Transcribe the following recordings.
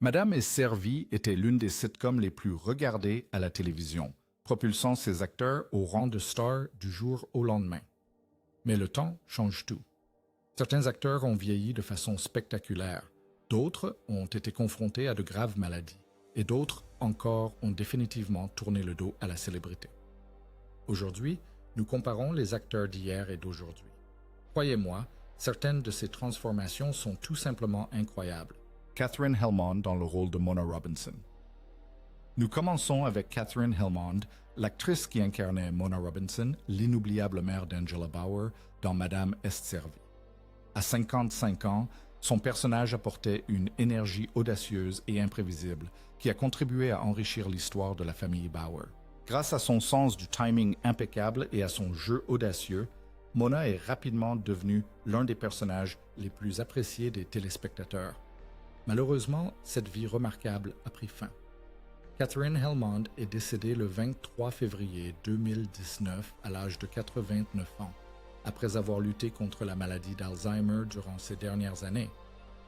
Madame est servie était l'une des sitcoms les plus regardées à la télévision, propulsant ses acteurs au rang de stars du jour au lendemain. Mais le temps change tout. Certains acteurs ont vieilli de façon spectaculaire, d'autres ont été confrontés à de graves maladies, et d'autres encore ont définitivement tourné le dos à la célébrité. Aujourd'hui, nous comparons les acteurs d'hier et d'aujourd'hui. Croyez-moi, certaines de ces transformations sont tout simplement incroyables. Katherine Helmond dans le rôle de Mona Robinson. Nous commençons avec Katherine Helmond, l'actrice qui incarnait Mona Robinson, l'inoubliable mère d'Angela Bauer, dans Madame est servie. À 55 ans, son personnage apportait une énergie audacieuse et imprévisible qui a contribué à enrichir l'histoire de la famille Bauer. Grâce à son sens du timing impeccable et à son jeu audacieux, Mona est rapidement devenue l'un des personnages les plus appréciés des téléspectateurs. Malheureusement, cette vie remarquable a pris fin. Katherine Helmond est décédée le 23 février 2019 à l'âge de 89 ans, après avoir lutté contre la maladie d'Alzheimer durant ces dernières années.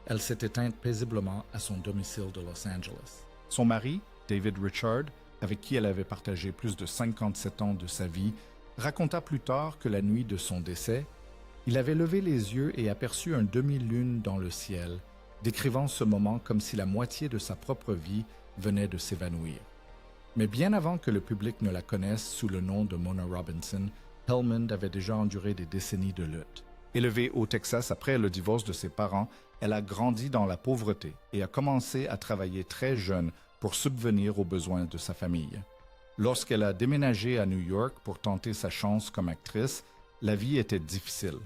Elle s'est éteinte paisiblement à son domicile de Los Angeles. Son mari, David Richard, avec qui elle avait partagé plus de 57 ans de sa vie, raconta plus tard que la nuit de son décès, il avait levé les yeux et aperçu un demi-lune dans le ciel, décrivant ce moment comme si la moitié de sa propre vie venait de s'évanouir. Mais bien avant que le public ne la connaisse sous le nom de Mona Robinson, Helmond avait déjà enduré des décennies de lutte. Élevée au Texas après le divorce de ses parents, elle a grandi dans la pauvreté et a commencé à travailler très jeune pour subvenir aux besoins de sa famille. Lorsqu'elle a déménagé à New York pour tenter sa chance comme actrice, la vie était difficile.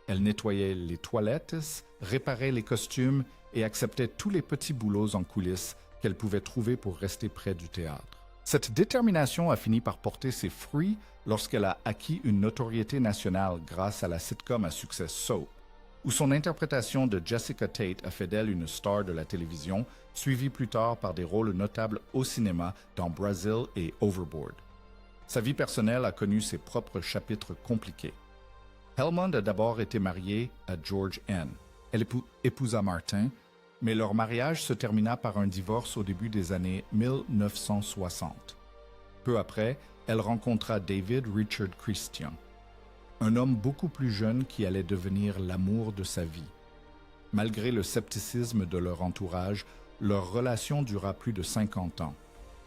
Elle nettoyait les toilettes, réparait les costumes et acceptait tous les petits boulots en coulisses qu'elle pouvait trouver pour rester près du théâtre. Cette détermination a fini par porter ses fruits lorsqu'elle a acquis une notoriété nationale grâce à la sitcom à succès Soap, où son interprétation de Jessica Tate a fait d'elle une star de la télévision, suivie plus tard par des rôles notables au cinéma dans Brazil et Overboard. Sa vie personnelle a connu ses propres chapitres compliqués. Helmond a d'abord été mariée à George N. Elle épousa Martin, mais leur mariage se termina par un divorce au début des années 1960. Peu après, elle rencontra David Richard Christian, un homme beaucoup plus jeune qui allait devenir l'amour de sa vie. Malgré le scepticisme de leur entourage, leur relation dura plus de 50 ans.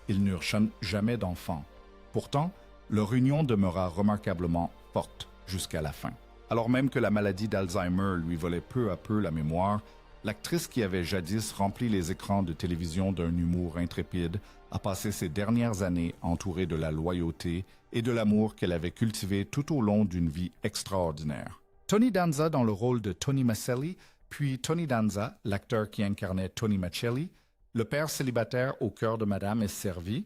Ils n'eurent jamais d'enfants. Pourtant, leur union demeura remarquablement forte jusqu'à la fin. Alors même que la maladie d'Alzheimer lui volait peu à peu la mémoire, l'actrice qui avait jadis rempli les écrans de télévision d'un humour intrépide a passé ses dernières années entourée de la loyauté et de l'amour qu'elle avait cultivé tout au long d'une vie extraordinaire. Tony Danza dans le rôle de Tony Maselli, puis Tony Danza, l'acteur qui incarnait Tony Macelli, le père célibataire au cœur de Madame est servie.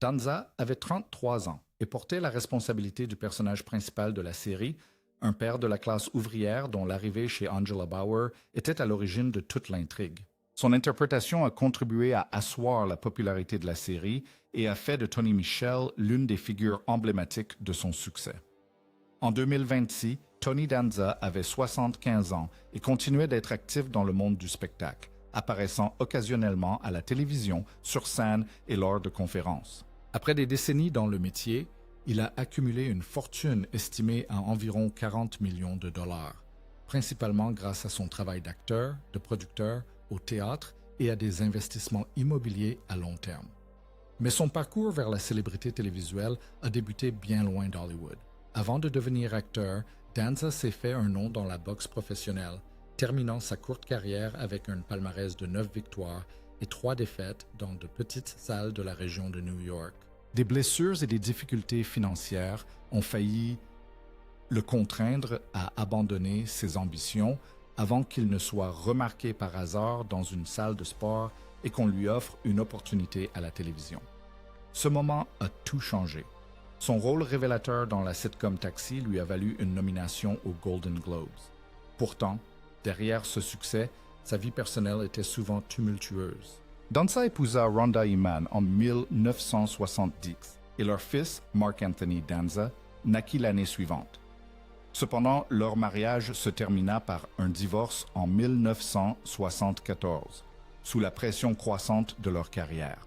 Danza avait 33 ans et portait la responsabilité du personnage principal de la série, un père de la classe ouvrière dont l'arrivée chez Angela Bauer était à l'origine de toute l'intrigue. Son interprétation a contribué à asseoir la popularité de la série et a fait de Tony Michel l'une des figures emblématiques de son succès. En 2026, Tony Danza avait 75 ans et continuait d'être actif dans le monde du spectacle, apparaissant occasionnellement à la télévision, sur scène et lors de conférences. Après des décennies dans le métier, il a accumulé une fortune estimée à environ 40 millions de dollars, principalement grâce à son travail d'acteur, de producteur, au théâtre et à des investissements immobiliers à long terme. Mais son parcours vers la célébrité télévisuelle a débuté bien loin d'Hollywood. Avant de devenir acteur, Danza s'est fait un nom dans la boxe professionnelle, terminant sa courte carrière avec un palmarès de 9 victoires et 3 défaites dans de petites salles de la région de New York. Des blessures et des difficultés financières ont failli le contraindre à abandonner ses ambitions avant qu'il ne soit remarqué par hasard dans une salle de sport et qu'on lui offre une opportunité à la télévision. Ce moment a tout changé. Son rôle révélateur dans la sitcom Taxi lui a valu une nomination aux Golden Globes. Pourtant, derrière ce succès, sa vie personnelle était souvent tumultueuse. Danza épousa Rhonda Iman en 1970 et leur fils, Mark Anthony Danza, naquit l'année suivante. Cependant, leur mariage se termina par un divorce en 1974, sous la pression croissante de leur carrière.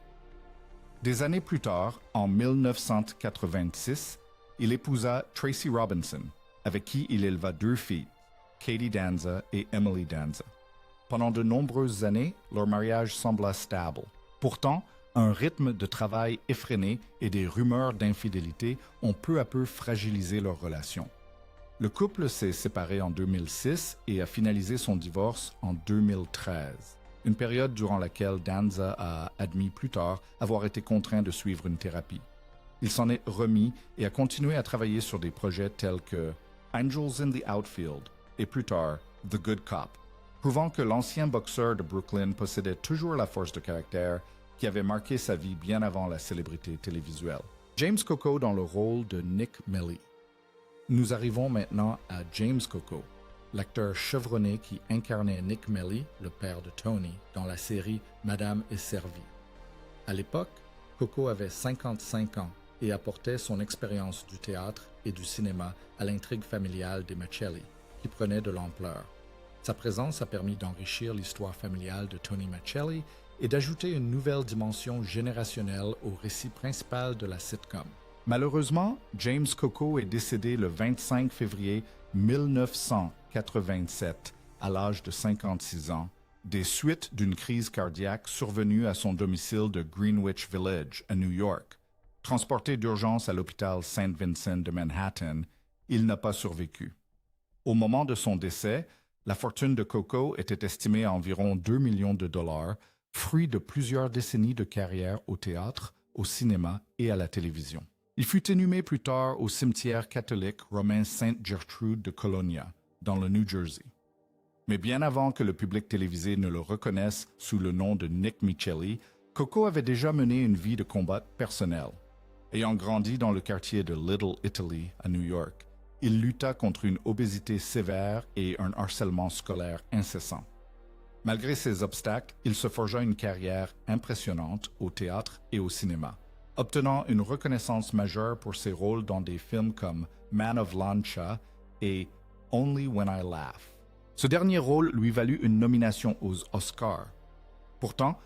Des années plus tard, en 1986, il épousa Tracy Robinson, avec qui il éleva 2 filles, Katie Danza et Emily Danza. Pendant de nombreuses années, leur mariage sembla stable. Pourtant, un rythme de travail effréné et des rumeurs d'infidélité ont peu à peu fragilisé leur relation. Le couple s'est séparé en 2006 et a finalisé son divorce en 2013, une période durant laquelle Danza a admis plus tard avoir été contraint de suivre une thérapie. Il s'en est remis et a continué à travailler sur des projets tels que Angels in the Outfield et plus tard The Good Cop, prouvant que l'ancien boxeur de Brooklyn possédait toujours la force de caractère qui avait marqué sa vie bien avant la célébrité télévisuelle. James Coco dans le rôle de Nick Melly. Nous arrivons maintenant à James Coco, l'acteur chevronné qui incarnait Nick Melly, le père de Tony, dans la série Madame est servie. À l'époque, Coco avait 55 ans et apportait son expérience du théâtre et du cinéma à l'intrigue familiale des Machelli, qui prenait de l'ampleur. Sa présence a permis d'enrichir l'histoire familiale de Tony Machelli et d'ajouter une nouvelle dimension générationnelle au récit principal de la sitcom. Malheureusement, James Coco est décédé le 25 février 1987, à l'âge de 56 ans, des suites d'une crise cardiaque survenue à son domicile de Greenwich Village, à New York. Transporté d'urgence à l'hôpital St. Vincent de Manhattan, il n'a pas survécu. Au moment de son décès, la fortune de Coco était estimée à environ 2 millions de dollars, fruit de plusieurs décennies de carrière au théâtre, au cinéma et à la télévision. Il fut inhumé plus tard au cimetière catholique romain Sainte Gertrude de Colonia, dans le New Jersey. Mais bien avant que le public télévisé ne le reconnaisse sous le nom de Nick Michelli, Coco avait déjà mené une vie de combat personnel. Ayant grandi dans le quartier de Little Italy à New York, il lutta contre une obésité sévère et un harcèlement scolaire incessant. Malgré ces obstacles, il se forgea une carrière impressionnante au théâtre et au cinéma, obtenant une reconnaissance majeure pour ses rôles dans des films comme Man of Lancia et Only When I Laugh. Ce dernier rôle lui valut une nomination aux Oscars. Pourtant,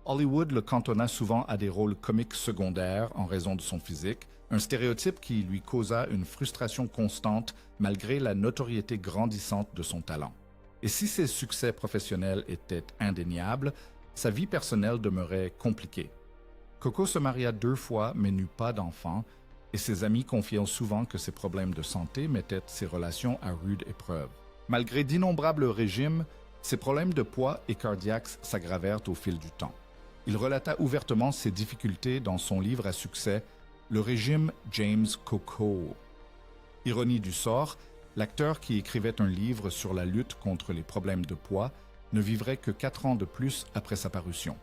Hollywood le cantonna souvent à des rôles comiques secondaires en raison de son physique, un stéréotype qui lui causa une frustration constante malgré la notoriété grandissante de son talent. Et si ses succès professionnels étaient indéniables, sa vie personnelle demeurait compliquée. Coco se maria 2 fois mais n'eut pas d'enfant, et ses amis confiaient souvent que ses problèmes de santé mettaient ses relations à rude épreuve. Malgré d'innombrables régimes, ses problèmes de poids et cardiaques s'aggravèrent au fil du temps. Il relata ouvertement ses difficultés dans son livre à succès « Le régime James Coco ». Ironie du sort, l'acteur qui écrivait un livre sur la lutte contre les problèmes de poids ne vivrait que 4 ans de plus après sa parution.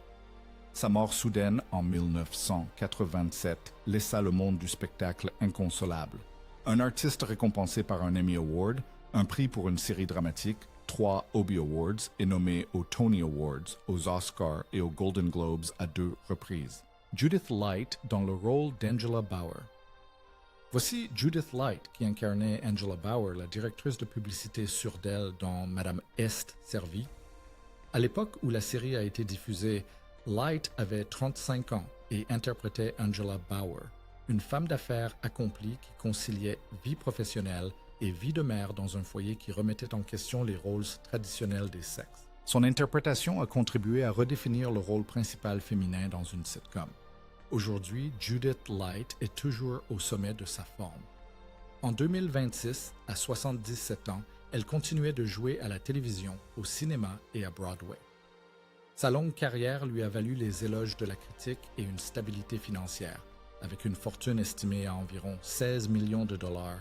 Sa mort soudaine en 1987 laissa le monde du spectacle inconsolable. Un artiste récompensé par un Emmy Award, un prix pour une série dramatique, 3 Obie Awards et nommé aux Tony Awards, aux Oscars et aux Golden Globes à 2 reprises. Judith Light dans le rôle d'Angela Bauer. Voici Judith Light qui incarnait Angela Bauer, la directrice de publicité sur d'elle dans Madame est servie. À l'époque où la série a été diffusée, Light avait 35 ans et interprétait Angela Bauer, une femme d'affaires accomplie qui conciliait vie professionnelle et vie de mère dans un foyer qui remettait en question les rôles traditionnels des sexes. Son interprétation a contribué à redéfinir le rôle principal féminin dans une sitcom. Aujourd'hui, Judith Light est toujours au sommet de sa forme. En 2026, à 77 ans, elle continuait de jouer à la télévision, au cinéma et à Broadway. Sa longue carrière lui a valu les éloges de la critique et une stabilité financière, avec une fortune estimée à environ 16 millions de dollars,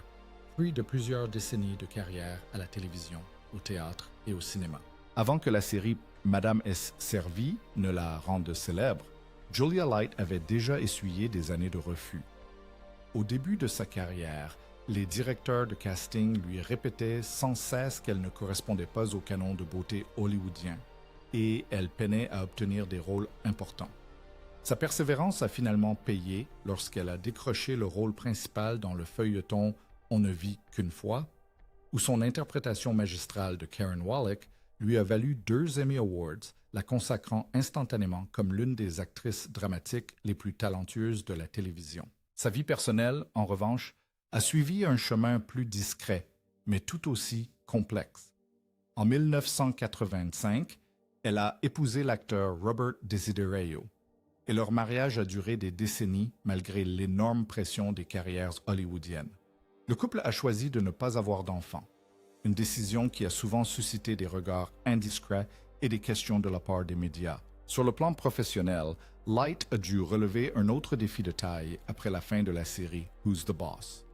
fruit de plusieurs décennies de carrière à la télévision, au théâtre et au cinéma. Avant que la série Madame est servie ne la rende célèbre, Julia Light avait déjà essuyé des années de refus. Au début de sa carrière, les directeurs de casting lui répétaient sans cesse qu'elle ne correspondait pas au canon de beauté hollywoodien, et elle peinait à obtenir des rôles importants. Sa persévérance a finalement payé lorsqu'elle a décroché le rôle principal dans le feuilleton On ne vit qu'une fois, où son interprétation magistrale de Karen Wallach lui a valu 2 Emmy Awards, la consacrant instantanément comme l'une des actrices dramatiques les plus talentueuses de la télévision. Sa vie personnelle, en revanche, a suivi un chemin plus discret, mais tout aussi complexe. En 1985, elle a épousé l'acteur Robert Desiderio, et leur mariage a duré des décennies malgré l'énorme pression des carrières hollywoodiennes. Le couple a choisi de ne pas avoir d'enfants, une décision qui a souvent suscité des regards indiscrets et des questions de la part des médias. Sur le plan professionnel, Light a dû relever un autre défi de taille après la fin de la série Who's the Boss.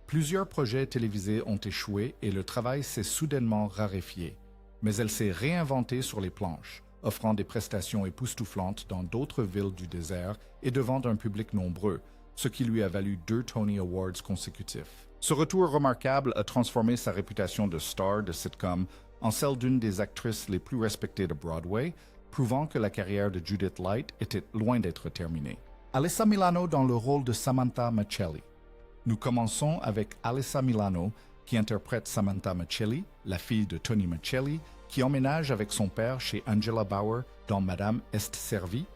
Plusieurs projets télévisés ont échoué et le travail s'est soudainement raréfié, mais elle s'est réinventée sur les planches, offrant des prestations époustouflantes dans d'autres villes du désert et devant un public nombreux, ce qui lui a valu 2 Tony Awards consécutifs. Ce retour remarquable a transformé sa réputation de star de sitcom en celle d'une des actrices les plus respectées de Broadway, prouvant que la carrière de Judith Light était loin d'être terminée. Alyssa Milano dans le rôle de Samantha Michelli. Nous commençons avec Alyssa Milano, qui interprète Samantha Michelli, la fille de Tony Michelli, qui emménage avec son père chez Angela Bauer dans Madame est servie.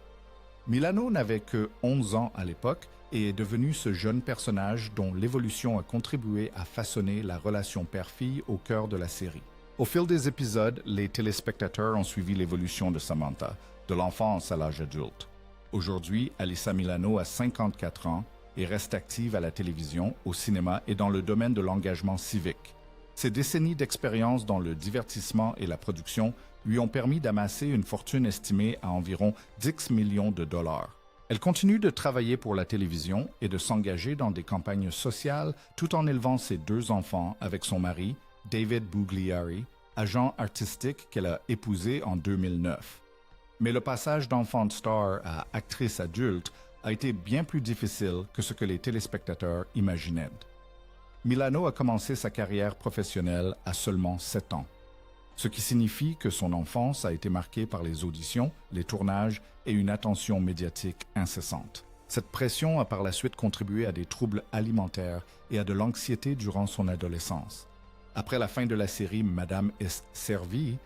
Milano n'avait que 11 ans à l'époque et est devenu ce jeune personnage dont l'évolution a contribué à façonner la relation père-fille au cœur de la série. Au fil des épisodes, les téléspectateurs ont suivi l'évolution de Samantha, de l'enfance à l'âge adulte. Aujourd'hui, Alyssa Milano a 54 ans et reste active à la télévision, au cinéma et dans le domaine de l'engagement civique. Ses décennies d'expérience dans le divertissement et la production lui ont permis d'amasser une fortune estimée à environ 10 millions de dollars. Elle continue de travailler pour la télévision et de s'engager dans des campagnes sociales tout en élevant ses 2 enfants avec son mari, David Bugliari, agent artistique qu'elle a épousé en 2009. Mais le passage d'enfant de star à actrice adulte a été bien plus difficile que ce que les téléspectateurs imaginaient. Milano a commencé sa carrière professionnelle à seulement 7 ans, ce qui signifie que son enfance a été marquée par les auditions, les tournages et une attention médiatique incessante. Cette pression a par la suite contribué à des troubles alimentaires et à de l'anxiété durant son adolescence. Après la fin de la série Madame est servie,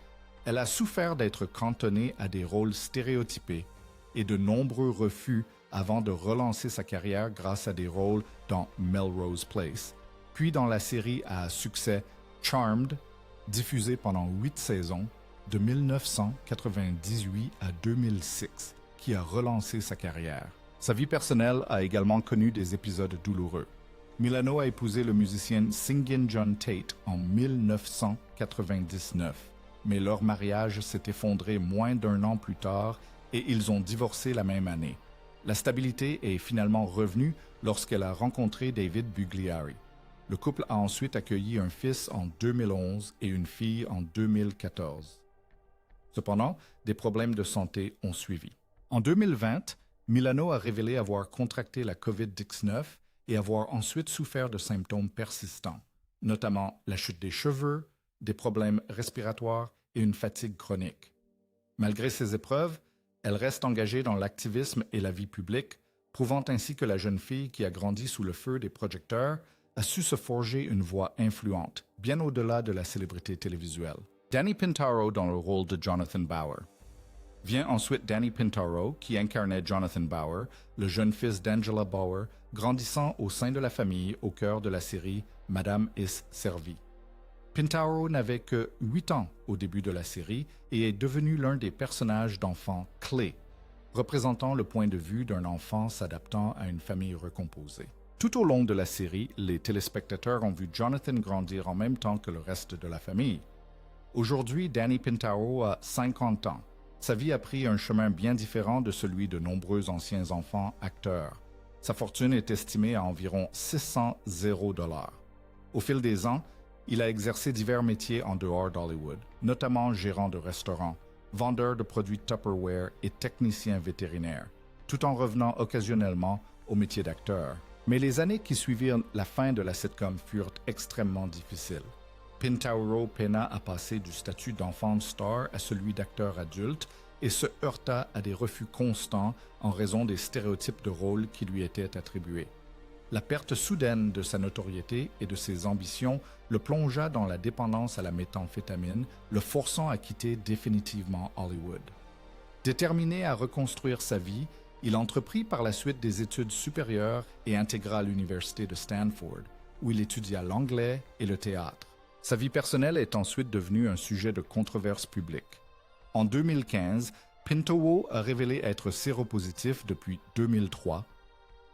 elle a souffert d'être cantonnée à des rôles stéréotypés et de nombreux refus avant de relancer sa carrière grâce à des rôles dans Melrose Place, puis dans la série à succès Charmed, diffusée pendant 8 saisons, de 1998 à 2006, qui a relancé sa carrière. Sa vie personnelle a également connu des épisodes douloureux. Milano a épousé le musicien Singin John Tate en 1999, mais leur mariage s'est effondré moins d'1 an plus tard et ils ont divorcé la même année. La stabilité est finalement revenue lorsqu'elle a rencontré David Bugliari. Le couple a ensuite accueilli un fils en 2011 et une fille en 2014. Cependant, des problèmes de santé ont suivi. En 2020, Milano a révélé avoir contracté la COVID-19 et avoir ensuite souffert de symptômes persistants, notamment la chute des cheveux, des problèmes respiratoires et une fatigue chronique. Malgré ces épreuves, elle reste engagée dans l'activisme et la vie publique, prouvant ainsi que la jeune fille qui a grandi sous le feu des projecteurs a su se forger une voix influente, bien au-delà de la célébrité télévisuelle. Danny Pintaro dans le rôle de Jonathan Bauer. Vient ensuite Danny Pintaro, qui incarnait Jonathan Bauer, le jeune fils d'Angela Bauer, grandissant au sein de la famille au cœur de la série Madame est servie. Pintaro n'avait que 8 ans au début de la série et est devenu l'un des personnages d'enfants clés, représentant le point de vue d'un enfant s'adaptant à une famille recomposée. Tout au long de la série, les téléspectateurs ont vu Jonathan grandir en même temps que le reste de la famille. Aujourd'hui, Danny Pintaro a 50 ans. Sa vie a pris un chemin bien différent de celui de nombreux anciens enfants acteurs. Sa fortune est estimée à environ 600 $. Au fil des ans, il a exercé divers métiers en dehors d'Hollywood, notamment gérant de restaurants, vendeur de produits Tupperware et technicien vétérinaire, tout en revenant occasionnellement au métier d'acteur. Mais les années qui suivirent la fin de la sitcom furent extrêmement difficiles. Pintaro peina à passer du statut d'enfant star à celui d'acteur adulte et se heurta à des refus constants en raison des stéréotypes de rôle qui lui étaient attribués. La perte soudaine de sa notoriété et de ses ambitions le plongea dans la dépendance à la méthamphétamine, le forçant à quitter définitivement Hollywood. Déterminé à reconstruire sa vie, il entreprit par la suite des études supérieures et intégra l'université de Stanford, où il étudia l'anglais et le théâtre. Sa vie personnelle est ensuite devenue un sujet de controverse publique. En 2015, Pinto a révélé être séropositif depuis 2003,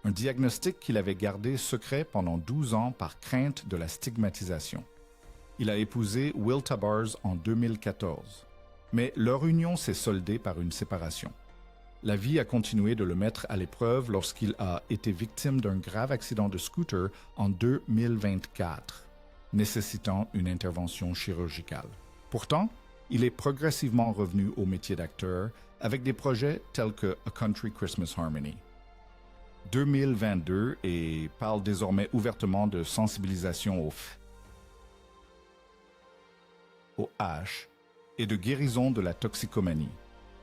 un diagnostic qu'il avait gardé secret pendant 12 ans par crainte de la stigmatisation. Il a épousé Will Tabars en 2014, mais leur union s'est soldée par une séparation. La vie a continué de le mettre à l'épreuve lorsqu'il a été victime d'un grave accident de scooter en 2024, nécessitant une intervention chirurgicale. Pourtant, il est progressivement revenu au métier d'acteur avec des projets tels que A Country Christmas Harmony. 2022 et parle désormais ouvertement de sensibilisation au H et de guérison de la toxicomanie,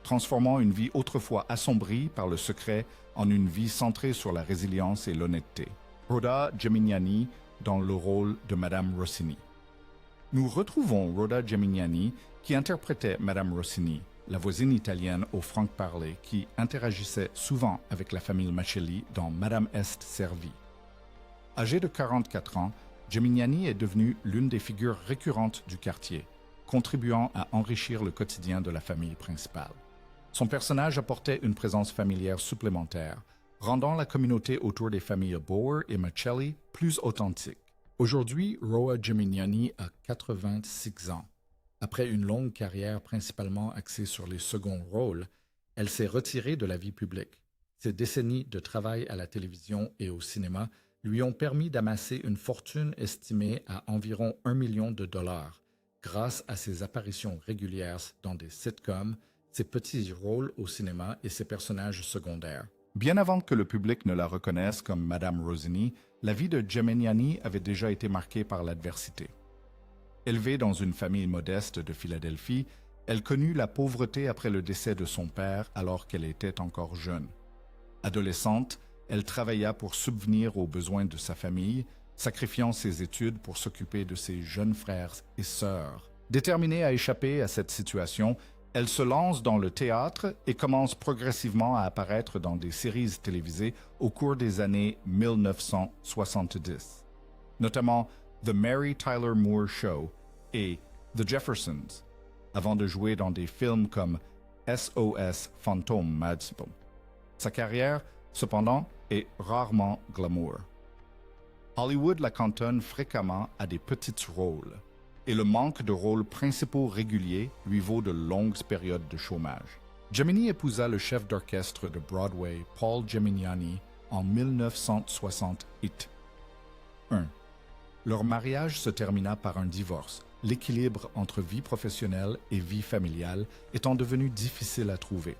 transformant une vie autrefois assombrie par le secret en une vie centrée sur la résilience et l'honnêteté. Rhoda Gemignani dans le rôle de Madame Rossini. Nous retrouvons Rhoda Gemignani qui interprétait Madame Rossini, la voisine italienne au franc-parler qui interagissait souvent avec la famille Machelli dans Madame Est servie. Âgée de 44 ans, Gemignani est devenue l'une des figures récurrentes du quartier, contribuant à enrichir le quotidien de la famille principale. Son personnage apportait une présence familière supplémentaire, rendant la communauté autour des familles Bauer et Machelli plus authentique. Aujourd'hui, Rhoda Gemignani a 86 ans. Après une longue carrière principalement axée sur les seconds rôles, elle s'est retirée de la vie publique. Ses décennies de travail à la télévision et au cinéma lui ont permis d'amasser une fortune estimée à environ $1 million grâce à ses apparitions régulières dans des sitcoms, ses petits rôles au cinéma et ses personnages secondaires. Bien avant que le public ne la reconnaisse comme Madame Rossini, la vie de Gemignani avait déjà été marquée par l'adversité. Élevée dans une famille modeste de Philadelphie, elle connut la pauvreté après le décès de son père alors qu'elle était encore jeune. Adolescente, elle travailla pour subvenir aux besoins de sa famille, sacrifiant ses études pour s'occuper de ses jeunes frères et sœurs. Déterminée à échapper à cette situation, elle se lance dans le théâtre et commence progressivement à apparaître dans des séries télévisées au cours des années 1970, notamment The Mary Tyler Moore Show et The Jeffersons, avant de jouer dans des films comme SOS Phantom Madspo. Sa carrière, cependant, est rarement glamour. Hollywood la cantonne fréquemment à des petits rôles, et le manque de rôles principaux réguliers lui vaut de longues périodes de chômage. Gemini épousa le chef d'orchestre de Broadway, Paul Gemignani, en 1961. Leur mariage se termina par un divorce, l'équilibre entre vie professionnelle et vie familiale étant devenu difficile à trouver.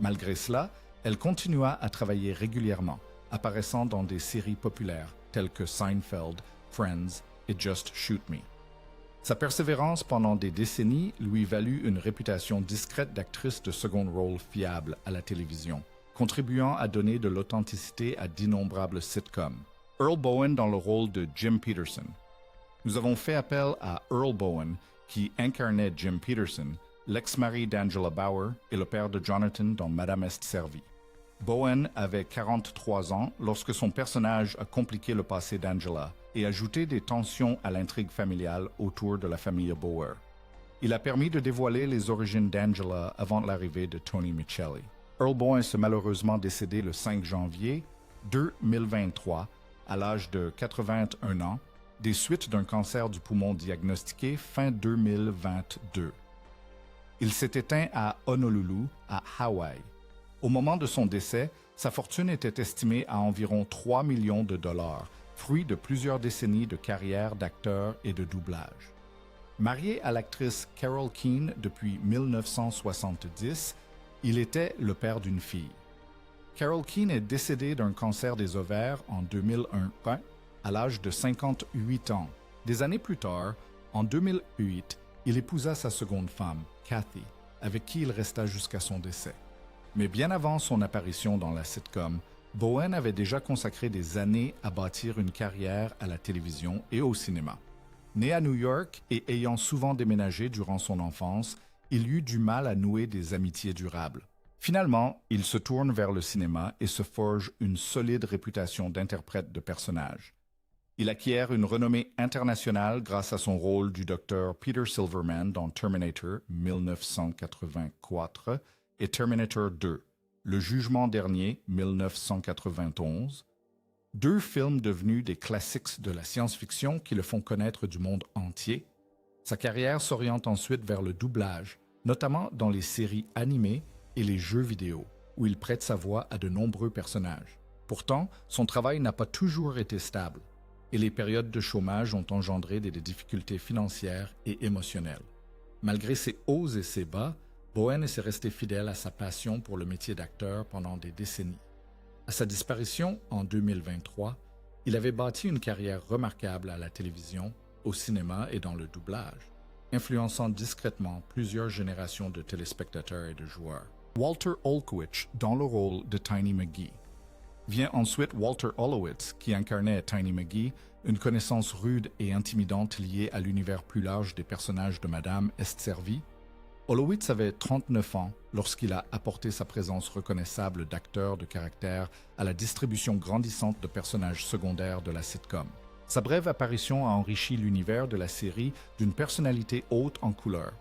Malgré cela, elle continua à travailler régulièrement, apparaissant dans des séries populaires telles que Seinfeld, Friends et Just Shoot Me. Sa persévérance pendant des décennies lui valut une réputation discrète d'actrice de second rôle fiable à la télévision, contribuant à donner de l'authenticité à d'innombrables sitcoms. Earl Bowen dans le rôle de Jim Peterson. Nous avons fait appel à Earl Bowen, qui incarnait Jim Peterson, l'ex-mari d'Angela Bauer et le père de Jonathan dans Madame Est servie. Bowen avait 43 ans lorsque son personnage a compliqué le passé d'Angela et ajouté des tensions à l'intrigue familiale autour de la famille Bauer. Il a permis de dévoiler les origines d'Angela avant l'arrivée de Tony Micheli. Earl Bowen est malheureusement décédé le 5 janvier 2023 à l'âge de 81 ans, des suites d'un cancer du poumon diagnostiqué fin 2022. Il s'est éteint à Honolulu, à Hawaï. Au moment de son décès, sa fortune était estimée à environ $3 millions, fruit de plusieurs décennies de carrière d'acteur et de doublage. Marié à l'actrice Carol Keane depuis 1970, il était le père d'une fille. Carol Keane est décédée d'un cancer des ovaires en 2001, à l'âge de 58 ans. Des années plus tard, en 2008, il épousa sa seconde femme, Kathy, avec qui il resta jusqu'à son décès. Mais bien avant son apparition dans la sitcom, Bowen avait déjà consacré des années à bâtir une carrière à la télévision et au cinéma. Né à New York et ayant souvent déménagé durant son enfance, il eut du mal à nouer des amitiés durables. Finalement, il se tourne vers le cinéma et se forge une solide réputation d'interprète de personnages. Il acquiert une renommée internationale grâce à son rôle du docteur Peter Silverman dans Terminator 1984 et Terminator 2, Le Jugement dernier 1991, deux films devenus des classiques de la science-fiction qui le font connaître du monde entier. Sa carrière s'oriente ensuite vers le doublage, notamment dans les séries animées et les jeux vidéo, où il prête sa voix à de nombreux personnages. Pourtant, son travail n'a pas toujours été stable, et les périodes de chômage ont engendré des difficultés financières et émotionnelles. Malgré ses hauts et ses bas, Bowen s'est resté fidèle à sa passion pour le métier d'acteur pendant des décennies. À sa disparition en 2023, il avait bâti une carrière remarquable à la télévision, au cinéma et dans le doublage, influençant discrètement plusieurs générations de téléspectateurs et de joueurs. Walter Olkowicz dans le rôle de Tiny McGee. Vient ensuite Walter Hollowitz, qui incarnait Tiny McGee, une connaissance rude et intimidante liée à l'univers plus large des personnages de Madame Estservi. Hollowitz avait 39 ans lorsqu'il a apporté sa présence reconnaissable d'acteur de caractère à la distribution grandissante de personnages secondaires de la sitcom. Sa brève apparition a enrichi l'univers de la série d'une personnalité haute en couleur.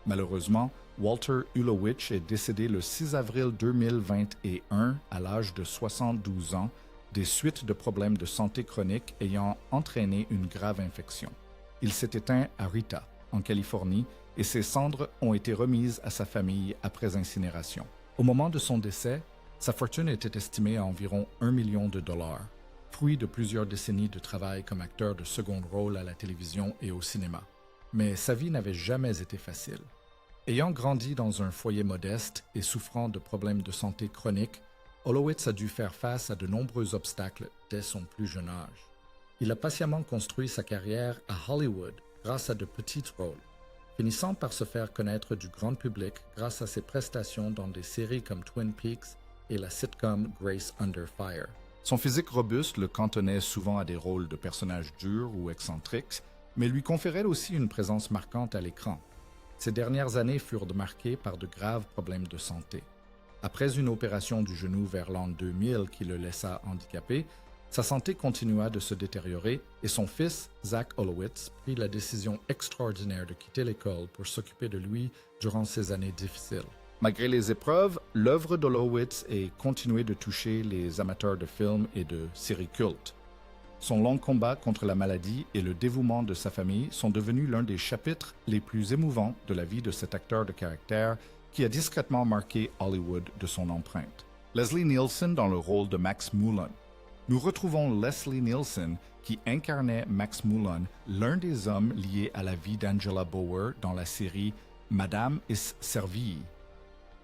Malheureusement, Walter Hollowitz est décédé le 6 avril 2021 à l'âge de 72 ans des suites de problèmes de santé chroniques ayant entraîné une grave infection. Il s'est éteint à Rita, en Californie, et ses cendres ont été remises à sa famille après incinération. Au moment de son décès, sa fortune était estimée à environ $1 million, fruit de plusieurs décennies de travail comme acteur de second rôle à la télévision et au cinéma. Mais sa vie n'avait jamais été facile. Ayant grandi dans un foyer modeste et souffrant de problèmes de santé chroniques, Hollowitz a dû faire face à de nombreux obstacles dès son plus jeune âge. Il a patiemment construit sa carrière à Hollywood grâce à de petits rôles, finissant par se faire connaître du grand public grâce à ses prestations dans des séries comme Twin Peaks et la sitcom Grace Under Fire. Son physique robuste le cantonnait souvent à des rôles de personnages durs ou excentriques, mais lui conférait aussi une présence marquante à l'écran. Ces dernières années furent marquées par de graves problèmes de santé. Après une opération du genou vers l'an 2000 qui le laissa handicapé, sa santé continua de se détériorer et son fils, Zach Hollowitz, prit la décision extraordinaire de quitter l'école pour s'occuper de lui durant ces années difficiles. Malgré les épreuves, l'œuvre d'Hollowitz a continué de toucher les amateurs de films et de séries cultes. Son long combat contre la maladie et le dévouement de sa famille sont devenus l'un des chapitres les plus émouvants de la vie de cet acteur de caractère qui a discrètement marqué Hollywood de son empreinte. Leslie Nielsen dans le rôle de Max Mullen. Nous retrouvons Leslie Nielsen qui incarnait Max Mullen, l'un des hommes liés à la vie d'Angela Bower dans la série Madame is Servie.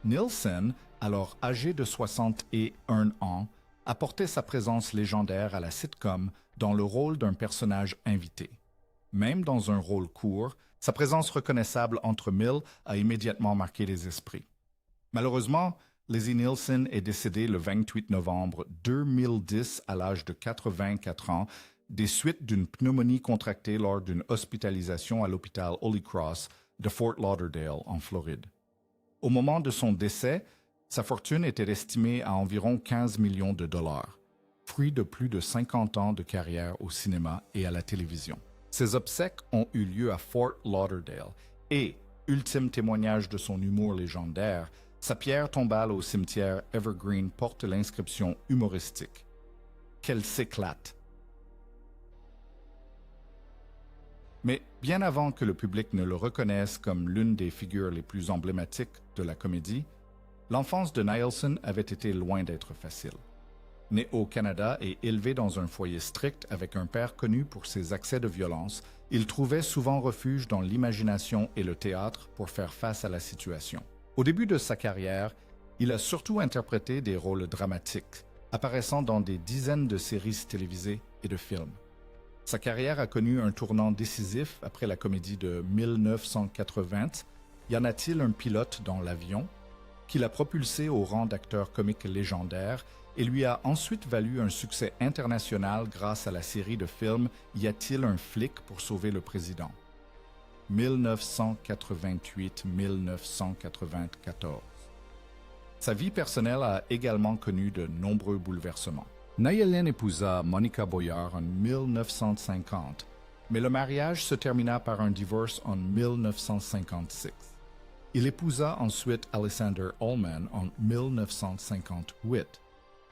Nielsen, alors âgé de 61 ans, apportait sa présence légendaire à la sitcom dans le rôle d'un personnage invité. Même dans un rôle court, sa présence reconnaissable entre mille a immédiatement marqué les esprits. Malheureusement, Leslie Nielsen est décédée le 28 novembre 2010 à l'âge de 84 ans des suites d'une pneumonie contractée lors d'une hospitalisation à l'hôpital Holy Cross de Fort Lauderdale, en Floride. Au moment de son décès, sa fortune était estimée à environ 15 millions de dollars, fruit de plus de 50 ans de carrière au cinéma et à la télévision. Ses obsèques ont eu lieu à Fort Lauderdale et, ultime témoignage de son humour légendaire, sa pierre tombale au cimetière Evergreen porte l'inscription humoristique « Qu'elle s'éclate ». Mais bien avant que le public ne le reconnaisse comme l'une des figures les plus emblématiques de la comédie, l'enfance de Nielsen avait été loin d'être facile. Né au Canada et élevé dans un foyer strict avec un père connu pour ses accès de violence, il trouvait souvent refuge dans l'imagination et le théâtre pour faire face à la situation. Au début de sa carrière, il a surtout interprété des rôles dramatiques, apparaissant dans des dizaines de séries télévisées et de films. Sa carrière a connu un tournant décisif après la comédie de 1980 « Y en a-t-il un pilote dans l'avion ?» qui l'a propulsé au rang d'acteur comique légendaire et lui a ensuite valu un succès international grâce à la série de films Y a-t-il un flic pour sauver le président? 1988-1994. Sa vie personnelle a également connu de nombreux bouleversements. Nayelin épousa Monica Boyard en 1950, mais le mariage se termina par un divorce en 1956. Il épousa ensuite Alexander Ullman en 1958,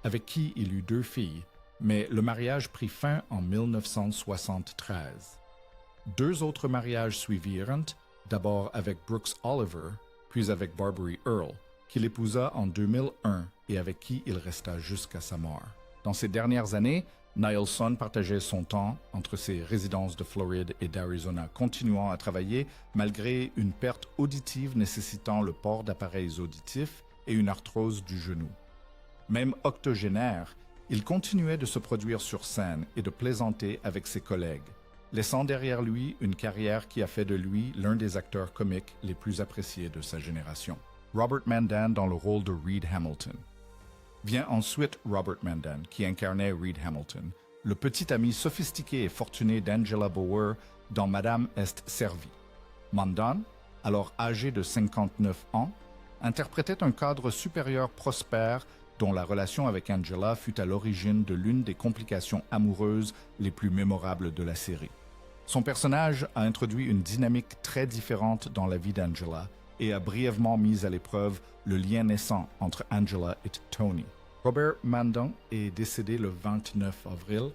avec qui il eut 2 filles, mais le mariage prit fin en 1973. 2 autres mariages suivirent, d'abord avec Brooks Oliver, puis avec Barbary Earl, qu'il épousa en 2001 et avec qui il resta jusqu'à sa mort. Dans ces dernières années, Nielsen partageait son temps entre ses résidences de Floride et d'Arizona, continuant à travailler malgré une perte auditive nécessitant le port d'appareils auditifs et une arthrose du genou. Même octogénaire, il continuait de se produire sur scène et de plaisanter avec ses collègues, laissant derrière lui une carrière qui a fait de lui l'un des acteurs comiques les plus appréciés de sa génération. Robert Mandan dans le rôle de Reed Hamilton. Vient ensuite Robert Mandan, qui incarnait Reed Hamilton, le petit ami sophistiqué et fortuné d'Angela Bower dans Madame est servie. Mandan, alors âgé de 59 ans, interprétait un cadre supérieur prospère dont la relation avec Angela fut à l'origine de l'une des complications amoureuses les plus mémorables de la série. Son personnage a introduit une dynamique très différente dans la vie d'Angela et a brièvement mis à l'épreuve le lien naissant entre Angela et Tony. Robert Mandan est décédé le 29 avril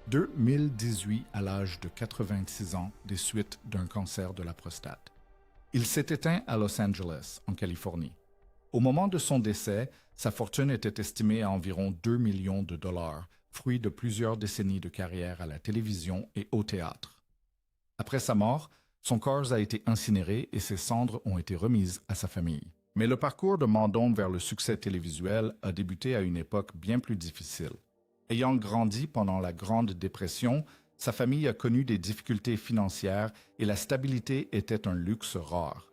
2018 à l'âge de 86 ans des suites d'un cancer de la prostate. Il s'est éteint à Los Angeles, en Californie. Au moment de son décès, sa fortune était estimée à environ 2 millions de dollars, fruit de plusieurs décennies de carrière à la télévision et au théâtre. Après sa mort, son corps a été incinéré et ses cendres ont été remises à sa famille. Mais le parcours de Mandan vers le succès télévisuel a débuté à une époque bien plus difficile. Ayant grandi pendant la Grande Dépression, sa famille a connu des difficultés financières et la stabilité était un luxe rare.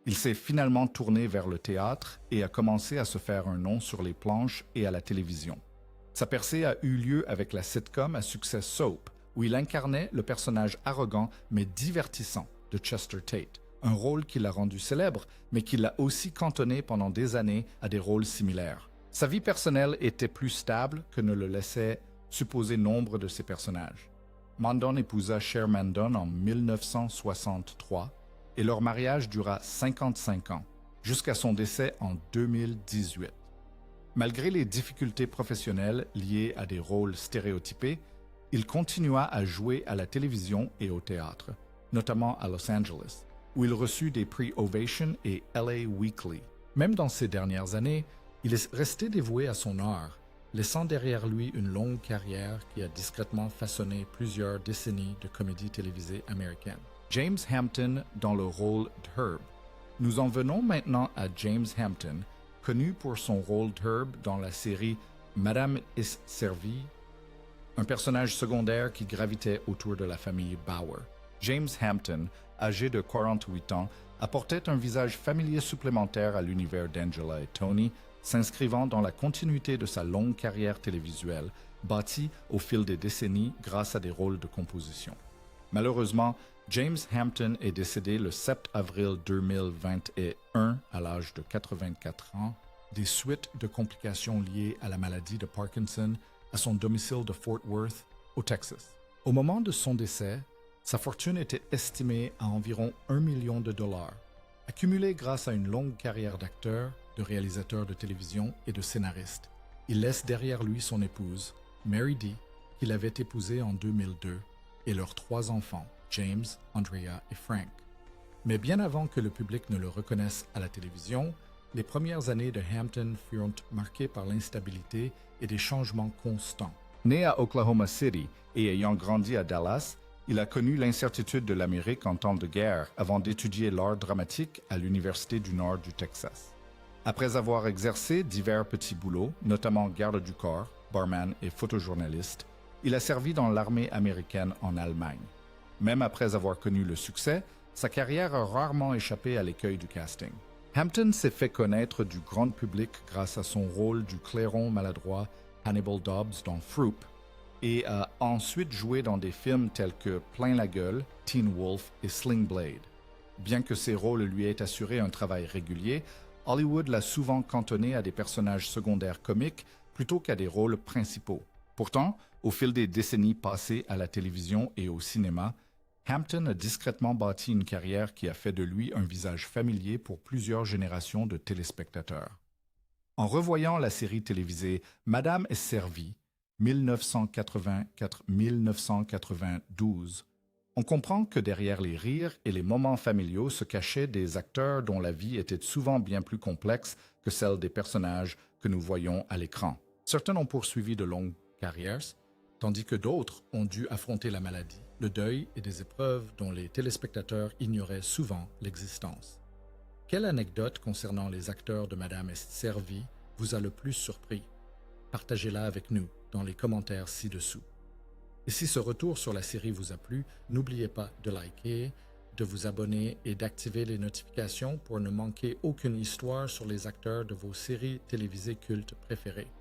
Il s'est finalement tourné vers le théâtre et a commencé à se faire un nom sur les planches et à la télévision. Sa percée a eu lieu avec la sitcom à succès Soap, où il incarnait le personnage arrogant mais divertissant de Chester Tate, un rôle qui l'a rendu célèbre, mais qui l'a aussi cantonné pendant des années à des rôles similaires. Sa vie personnelle était plus stable que ne le laissait supposer nombre de ses personnages. Mandan épousa Cher Mandan en 1963 et leur mariage dura 55 ans, jusqu'à son décès en 2018. Malgré les difficultés professionnelles liées à des rôles stéréotypés, il continua à jouer à la télévision et au théâtre, notamment à Los Angeles, où il reçut des prix Ovation et LA Weekly. Même dans ces dernières années, il est resté dévoué à son art, laissant derrière lui une longue carrière qui a discrètement façonné plusieurs décennies de comédie télévisée américaine. James Hampton dans le rôle d'Herb. Nous en venons maintenant à James Hampton, connu pour son rôle d'Herb dans la série Madame est servie, un personnage secondaire qui gravitait autour de la famille Bauer. James Hampton, âgé de 48 ans, apportait un visage familier supplémentaire à l'univers d'Angela et Tony, s'inscrivant dans la continuité de sa longue carrière télévisuelle, bâtie au fil des décennies grâce à des rôles de composition. Malheureusement, James Hampton est décédé le 7 avril 2021 à l'âge de 84 ans, des suites de complications liées à la maladie de Parkinson à son domicile de Fort Worth, au Texas. Au moment de son décès, sa fortune était estimée à environ 1 million de dollars, accumulée grâce à une longue carrière d'acteur, de réalisateur de télévision et de scénariste. Il laisse derrière lui son épouse, Mary Dee, qu'il avait épousée en 2002, et leurs 3 enfants, James, Andrea et Frank. Mais bien avant que le public ne le reconnaisse à la télévision, les premières années de Hampton furent marquées par l'instabilité et des changements constants. Né à Oklahoma City et ayant grandi à Dallas, il a connu l'incertitude de l'Amérique en temps de guerre avant d'étudier l'art dramatique à l'Université du Nord du Texas. Après avoir exercé divers petits boulots, notamment garde du corps, barman et photojournaliste, il a servi dans l'armée américaine en Allemagne. Même après avoir connu le succès, sa carrière a rarement échappé à l'écueil du casting. Hampton s'est fait connaître du grand public grâce à son rôle du clairon maladroit Hannibal Dobbs dans Froop et a ensuite joué dans des films tels que Plein la gueule, Teen Wolf et Sling Blade. Bien que ces rôles lui aient assuré un travail régulier, Hollywood l'a souvent cantonné à des personnages secondaires comiques plutôt qu'à des rôles principaux. Pourtant, au fil des décennies passées à la télévision et au cinéma, Hampton a discrètement bâti une carrière qui a fait de lui un visage familier pour plusieurs générations de téléspectateurs. En revoyant la série télévisée Madame est servie, 1984-1992, on comprend que derrière les rires et les moments familiaux se cachaient des acteurs dont la vie était souvent bien plus complexe que celle des personnages que nous voyons à l'écran. Certains ont poursuivi de longues carrières, tandis que d'autres ont dû affronter la maladie, le deuil et des épreuves dont les téléspectateurs ignoraient souvent l'existence. Quelle anecdote concernant les acteurs de Madame est servie vous a le plus surpris? Partagez-la avec nous dans les commentaires ci-dessous. Et si ce retour sur la série vous a plu, n'oubliez pas de liker, de vous abonner et d'activer les notifications pour ne manquer aucune histoire sur les acteurs de vos séries télévisées cultes préférées.